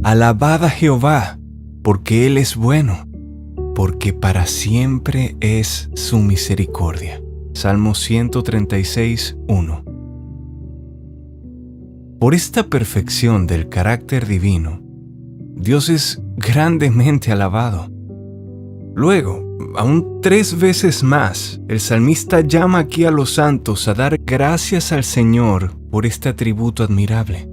Alabad a Jehová, porque Él es bueno, porque para siempre es su misericordia. Salmo 136, 1. Por esta perfección del carácter divino, Dios es grandemente alabado. Luego, aún 3 veces más, el salmista llama aquí a los santos a dar gracias al Señor por este atributo admirable.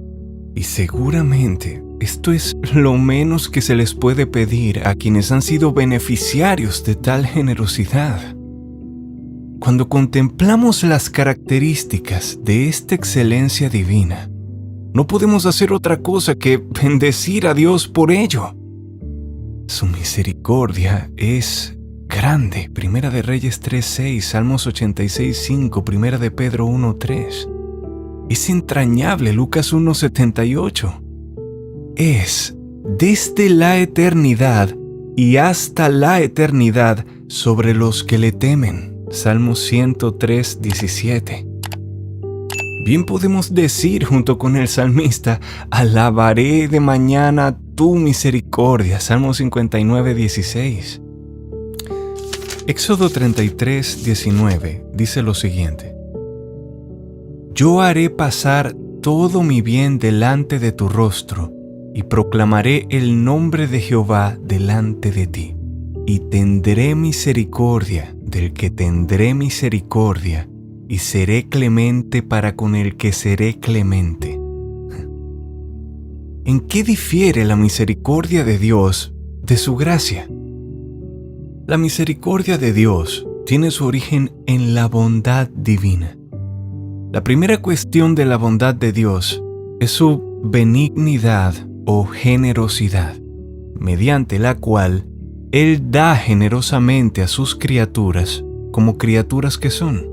Y seguramente esto es lo menos que se les puede pedir a quienes han sido beneficiarios de tal generosidad. Cuando contemplamos las características de esta excelencia divina, no podemos hacer otra cosa que bendecir a Dios por ello. Su misericordia es grande. Primera de Reyes 3:6, Salmos 86:5, Primera de Pedro 1:3. Es entrañable, Lucas 1:78. Es desde la eternidad y hasta la eternidad sobre los que le temen. Salmos 103:17. Bien podemos decir junto con el salmista, alabaré de mañana tu misericordia. Salmo 59:16. Éxodo 33:19 dice lo siguiente: Yo haré pasar todo mi bien delante de tu rostro, y proclamaré el nombre de Jehová delante de ti. Y tendré misericordia del que tendré misericordia, y seré clemente para con el que seré clemente. ¿En qué difiere la misericordia de Dios de su gracia? La misericordia de Dios tiene su origen en la bondad divina. La primera cuestión de la bondad de Dios es su benignidad o generosidad, mediante la cual Él da generosamente a sus criaturas como criaturas que son.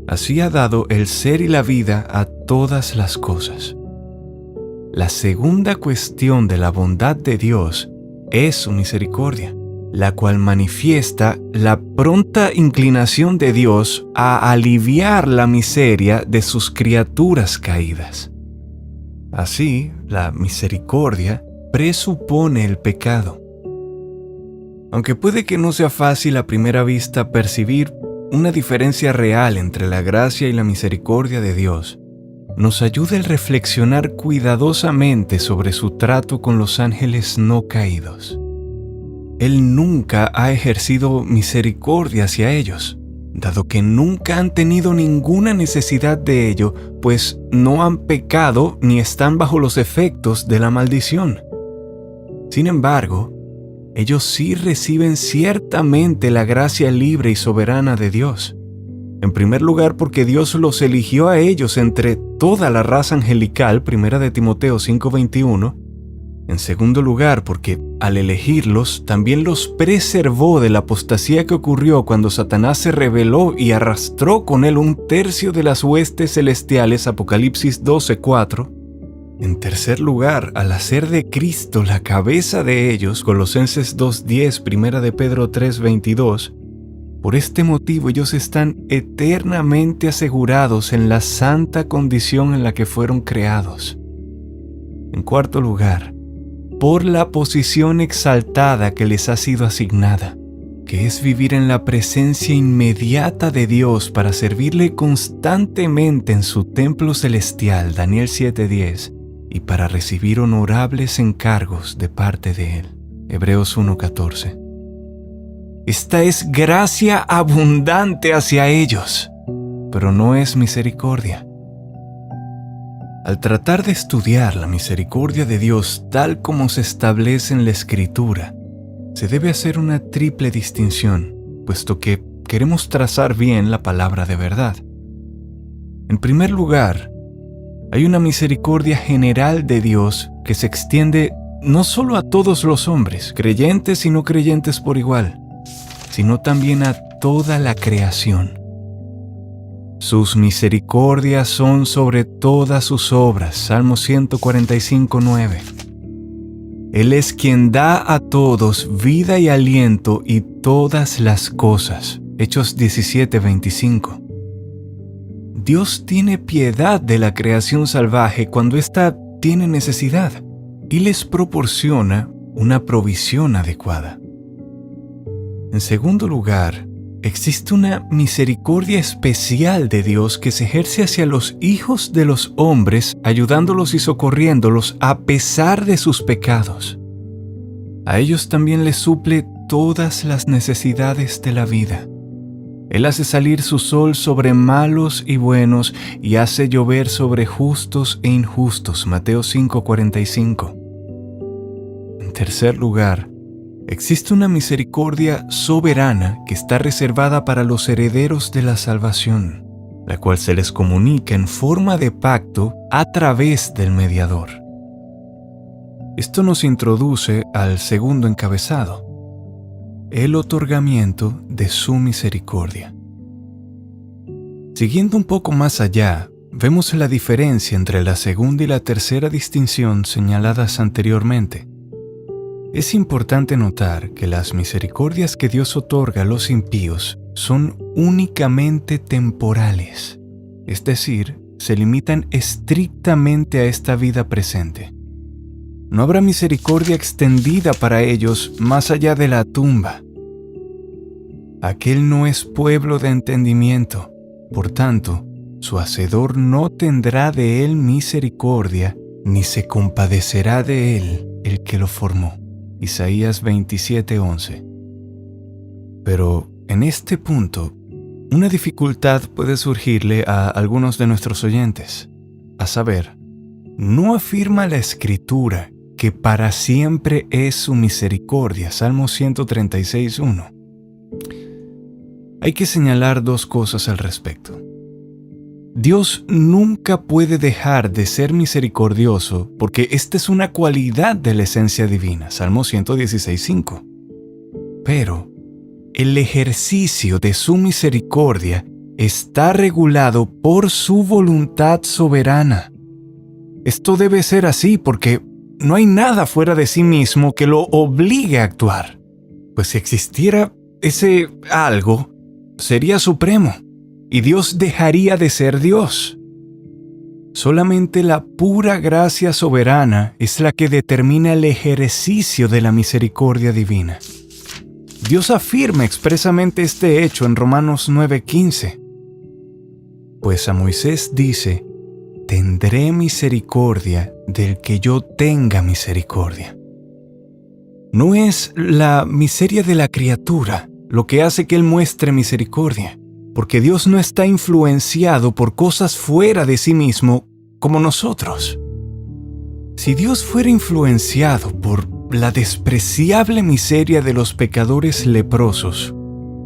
Así ha dado el ser y la vida a todas las cosas. La segunda cuestión de la bondad de Dios es su misericordia, la cual manifiesta la pronta inclinación de Dios a aliviar la miseria de sus criaturas caídas. Así, la misericordia presupone el pecado. Aunque puede que no sea fácil a primera vista percibir una diferencia real entre la gracia y la misericordia de Dios, nos ayuda el reflexionar cuidadosamente sobre su trato con los ángeles no caídos. Él nunca ha ejercido misericordia hacia ellos, dado que nunca han tenido ninguna necesidad de ello, pues no han pecado ni están bajo los efectos de la maldición. Sin embargo, ellos sí reciben ciertamente la gracia libre y soberana de Dios. En primer lugar, porque Dios los eligió a ellos entre toda la raza angelical, 1 de Timoteo 5:21. En segundo lugar, porque al elegirlos, también los preservó de la apostasía que ocurrió cuando Satanás se rebeló y arrastró con él 1/3 de las huestes celestiales, Apocalipsis 12:4. En tercer lugar, al hacer de Cristo la cabeza de ellos, Colosenses 2:10, 1 de Pedro 3:22, por este motivo ellos están eternamente asegurados en la santa condición en la que fueron creados. En cuarto lugar, por la posición exaltada que les ha sido asignada, que es vivir en la presencia inmediata de Dios para servirle constantemente en su templo celestial, Daniel 7:10, y para recibir honorables encargos de parte de Él, Hebreos 1:14. Esta es gracia abundante hacia ellos, pero no es misericordia. Al tratar de estudiar la misericordia de Dios tal como se establece en la Escritura, se debe hacer una triple distinción, puesto que queremos trazar bien la palabra de verdad. En primer lugar, hay una misericordia general de Dios que se extiende no solo a todos los hombres, creyentes y no creyentes por igual, sino también a toda la creación. Sus misericordias son sobre todas sus obras, Salmo 145:9. Él es quien da a todos vida y aliento y todas las cosas, Hechos 17:25. Dios tiene piedad de la creación salvaje cuando ésta tiene necesidad. y les proporciona una provisión adecuada. En segundo lugar, existe una misericordia especial de Dios que se ejerce hacia los hijos de los hombres, ayudándolos y socorriéndolos a pesar de sus pecados. A ellos también les suple todas las necesidades de la vida. Él hace salir su sol sobre malos y buenos y hace llover sobre justos e injustos. Mateo 5:45. En tercer lugar, existe una misericordia soberana que está reservada para los herederos de la salvación, la cual se les comunica en forma de pacto a través del mediador. Esto nos introduce al segundo encabezado: el otorgamiento de su misericordia. Siguiendo un poco más allá, vemos la diferencia entre la segunda y la tercera distinción señaladas anteriormente. Es importante notar que las misericordias que Dios otorga a los impíos son únicamente temporales, es decir, se limitan estrictamente a esta vida presente. No habrá misericordia extendida para ellos más allá de la tumba. Aquel no es pueblo de entendimiento, por tanto, su Hacedor no tendrá de él misericordia, ni se compadecerá de él el que lo formó. Isaías 27:11. Pero en este punto, una dificultad puede surgirle a algunos de nuestros oyentes, a saber, ¿no afirma la Escritura que para siempre es su misericordia? Salmo 136:1. Hay que señalar dos cosas al respecto. Dios nunca puede dejar de ser misericordioso porque esta es una cualidad de la esencia divina. Salmo 116:5. Pero el ejercicio de su misericordia está regulado por su voluntad soberana. Esto debe ser así porque no hay nada fuera de sí mismo que lo obligue a actuar. Pues si existiera ese algo, sería supremo y Dios dejaría de ser Dios. Solamente la pura gracia soberana es la que determina el ejercicio de la misericordia divina. Dios afirma expresamente este hecho en Romanos 9:15. Pues a Moisés dice: tendré misericordia del que yo tenga misericordia. No es la miseria de la criatura lo que hace que Él muestre misericordia, porque Dios no está influenciado por cosas fuera de sí mismo como nosotros. Si Dios fuera influenciado por la despreciable miseria de los pecadores leprosos,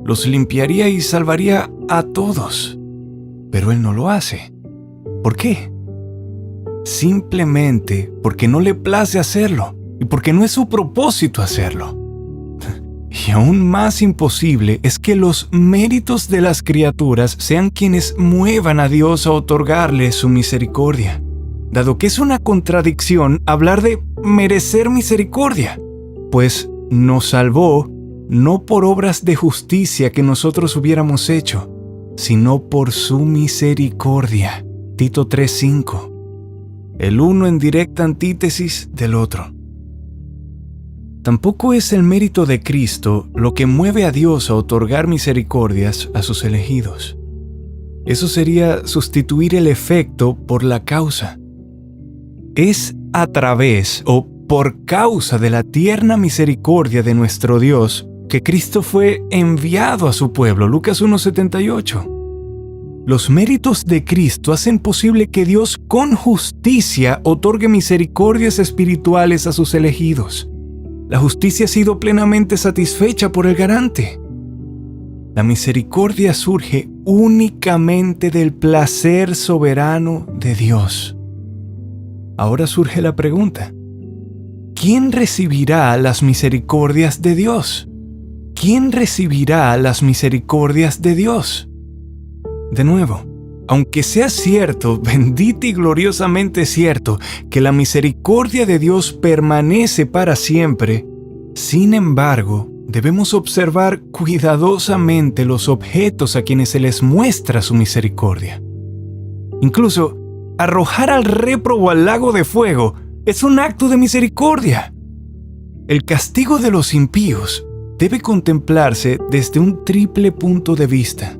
los limpiaría y salvaría a todos. Pero Él no lo hace. ¿Por qué? Simplemente porque no le place hacerlo y porque no es su propósito hacerlo. Y aún más imposible es que los méritos de las criaturas sean quienes muevan a Dios a otorgarle su misericordia, dado que es una contradicción hablar de merecer misericordia, pues nos salvó no por obras de justicia que nosotros hubiéramos hecho, sino por su misericordia. Tito 3:5. El uno en directa antítesis del otro. Tampoco es el mérito de Cristo lo que mueve a Dios a otorgar misericordias a sus elegidos. Eso sería sustituir el efecto por la causa. Es a través o por causa de la tierna misericordia de nuestro Dios que Cristo fue enviado a su pueblo. Lucas 1:78. Los méritos de Cristo hacen posible que Dios con justicia otorgue misericordias espirituales a sus elegidos. La justicia ha sido plenamente satisfecha por el garante. La misericordia surge únicamente del placer soberano de Dios. Ahora surge la pregunta: ¿quién recibirá las misericordias de Dios? ¿Quién recibirá las misericordias de Dios? De nuevo, aunque sea cierto, bendita y gloriosamente cierto, que la misericordia de Dios permanece para siempre, sin embargo, debemos observar cuidadosamente los objetos a quienes se les muestra su misericordia. Incluso, arrojar al réprobo al lago de fuego es un acto de misericordia. El castigo de los impíos debe contemplarse desde un triple punto de vista.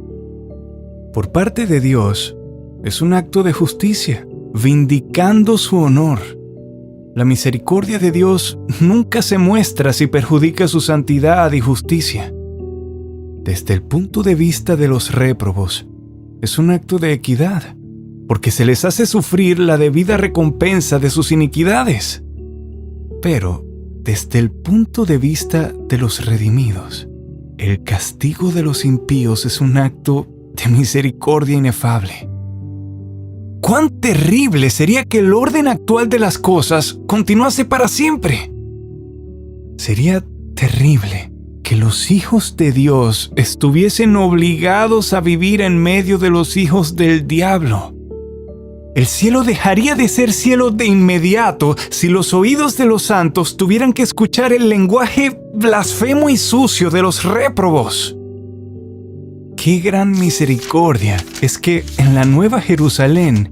Por parte de Dios, es un acto de justicia, vindicando su honor. La misericordia de Dios nunca se muestra si perjudica su santidad y justicia. Desde el punto de vista de los réprobos, es un acto de equidad, porque se les hace sufrir la debida recompensa de sus iniquidades. Pero, desde el punto de vista de los redimidos, el castigo de los impíos es un acto de misericordia inefable. ¡Cuán terrible sería que el orden actual de las cosas continuase para siempre! Sería terrible que los hijos de Dios estuviesen obligados a vivir en medio de los hijos del diablo. El cielo dejaría de ser cielo de inmediato si los oídos de los santos tuvieran que escuchar el lenguaje blasfemo y sucio de los réprobos. ¡Qué gran misericordia es que en la Nueva Jerusalén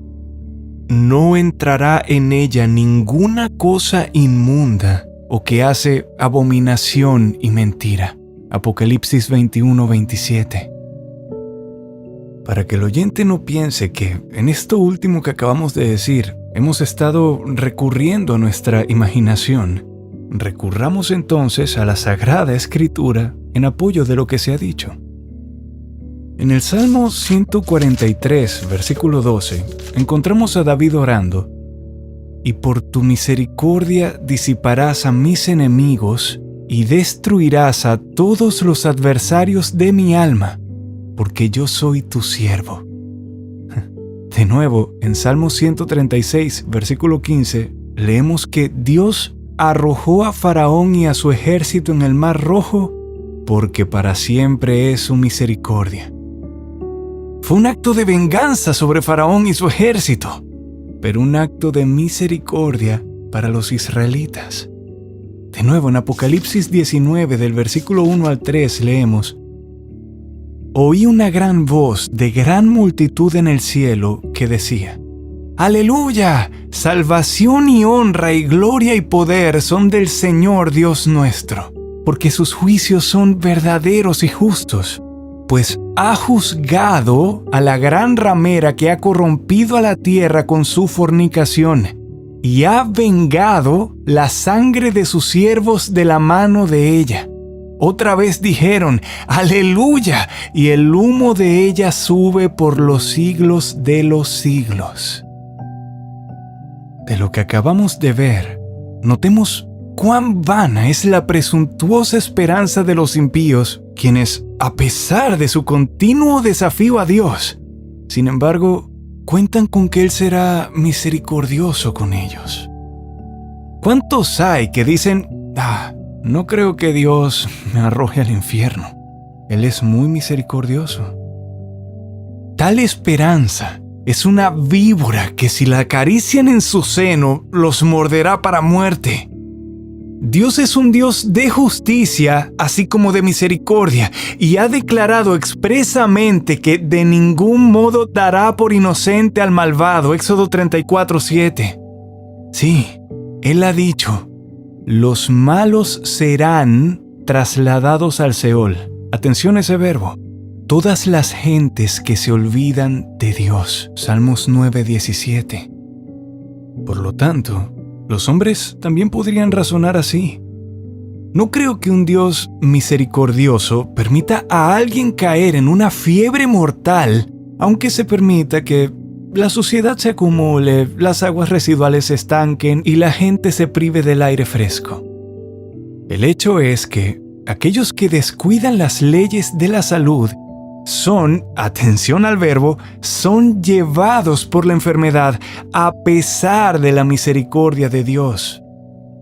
no entrará en ella ninguna cosa inmunda o que hace abominación y mentira! Apocalipsis 21-27. Para que el oyente no piense que en esto último que acabamos de decir hemos estado recurriendo a nuestra imaginación, recurramos entonces a la Sagrada Escritura en apoyo de lo que se ha dicho. En el Salmo 143, versículo 12, encontramos a David orando: «Y por tu misericordia disiparás a mis enemigos y destruirás a todos los adversarios de mi alma, porque yo soy tu siervo». De nuevo, en Salmo 136, versículo 15, leemos que Dios arrojó a Faraón y a su ejército en el Mar Rojo, porque para siempre es su misericordia. Fue un acto de venganza sobre Faraón y su ejército, pero un acto de misericordia para los israelitas. De nuevo, en Apocalipsis 19, del versículo 1 al 3, leemos: «Oí una gran voz de gran multitud en el cielo que decía: ¡Aleluya! Salvación y honra y gloria y poder son del Señor Dios nuestro, porque sus juicios son verdaderos y justos, pues ha juzgado a la gran ramera que ha corrompido a la tierra con su fornicación, y ha vengado la sangre de sus siervos de la mano de ella». Otra vez dijeron: ¡Aleluya! Y el humo de ella sube por los siglos de los siglos. De lo que acabamos de ver, notemos cuán vana es la presuntuosa esperanza de los impíos, quienes, a pesar de su continuo desafío a Dios, sin embargo, cuentan con que Él será misericordioso con ellos. ¿Cuántos hay que dicen: no creo que Dios me arroje al infierno? Él es muy misericordioso. Tal esperanza es una víbora que si la acarician en su seno, los morderá para muerte. Dios es un Dios de justicia, así como de misericordia, y ha declarado expresamente que de ningún modo dará por inocente al malvado. Éxodo 34:7. Sí, Él ha dicho: «Los malos serán trasladados al Seol». Atención a ese verbo. Todas las gentes que se olvidan de Dios. Salmos 9:17. Por lo tanto, los hombres también podrían razonar así. No creo que un Dios misericordioso permita a alguien caer en una fiebre mortal, aunque se permita que la suciedad se acumule, las aguas residuales se estanquen y la gente se prive del aire fresco. El hecho es que aquellos que descuidan las leyes de la salud son, atención al verbo, son llevados por la enfermedad a pesar de la misericordia de Dios.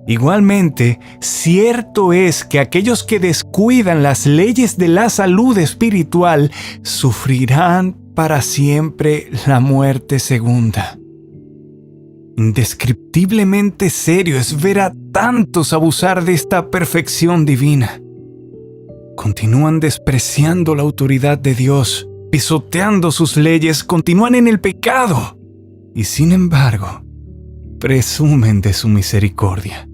Igualmente, cierto es que aquellos que descuidan las leyes de la salud espiritual sufrirán para siempre la muerte segunda. Indescriptiblemente serio es ver a tantos abusar de esta perfección divina. Continúan despreciando la autoridad de Dios, pisoteando sus leyes, continúan en el pecado. Y sin embargo, presumen de su misericordia.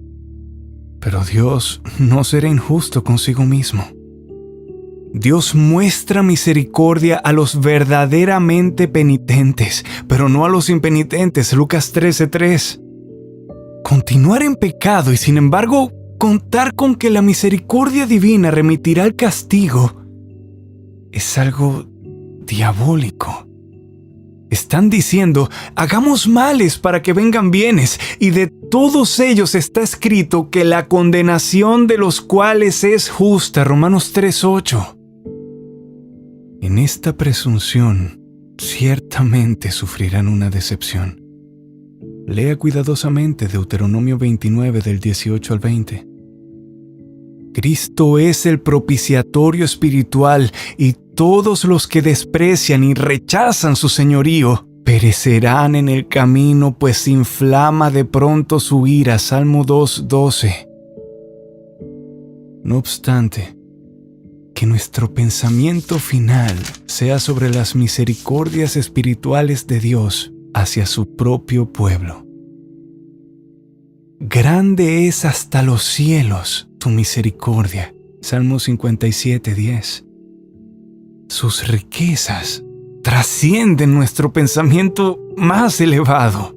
Pero Dios no será injusto consigo mismo. Dios muestra misericordia a los verdaderamente penitentes, pero no a los impenitentes. Lucas 13:3. Continuar en pecado y sin embargo contar con que la misericordia divina remitirá el castigo es algo diabólico. Están diciendo, hagamos males para que vengan bienes, y de todos ellos está escrito que la condenación de los cuales es justa. Romanos 3:8. En esta presunción, ciertamente sufrirán una decepción. Lea cuidadosamente Deuteronomio 29 del 18 al 20. Cristo es el propiciatorio espiritual, y todos los que desprecian y rechazan su señorío perecerán en el camino, pues inflama de pronto su ira. Salmo 2:12. No obstante, que nuestro pensamiento final sea sobre las misericordias espirituales de Dios hacia su propio pueblo. Grande es hasta los cielos tu misericordia. Salmo 57:10. Sus riquezas trascienden nuestro pensamiento más elevado.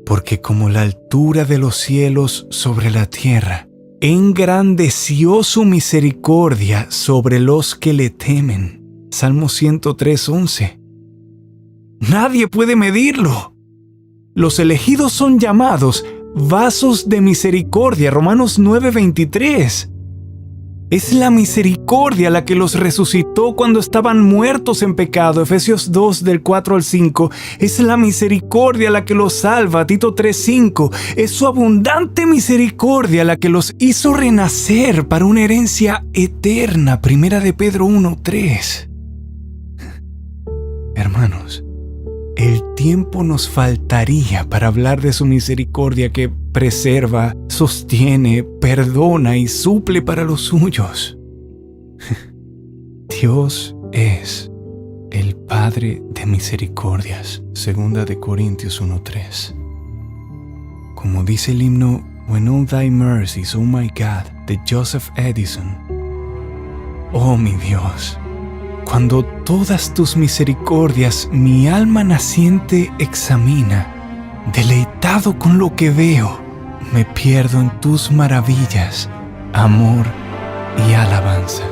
Porque como la altura de los cielos sobre la tierra, engrandeció su misericordia sobre los que le temen. Salmo 103:11. Nadie puede medirlo. Los elegidos son llamados vasos de misericordia. Romanos 9:23. Es la misericordia la que los resucitó cuando estaban muertos en pecado. Efesios 2 del 4 al 5. Es la misericordia la que los salva. Tito 3:5. Es su abundante misericordia la que los hizo renacer para una herencia eterna. Primera de Pedro 1:3. Hermanos, el tiempo nos faltaría para hablar de su misericordia que preserva, sostiene, perdona y suple para los suyos. Dios es el Padre de misericordias. Segunda de Corintios 1:3. Como dice el himno When all thy mercies, oh my God, de Joseph Edison. Oh mi Dios, cuando todas tus misericordias mi alma naciente examina, deleitado con lo que veo, me pierdo en tus maravillas, amor y alabanza.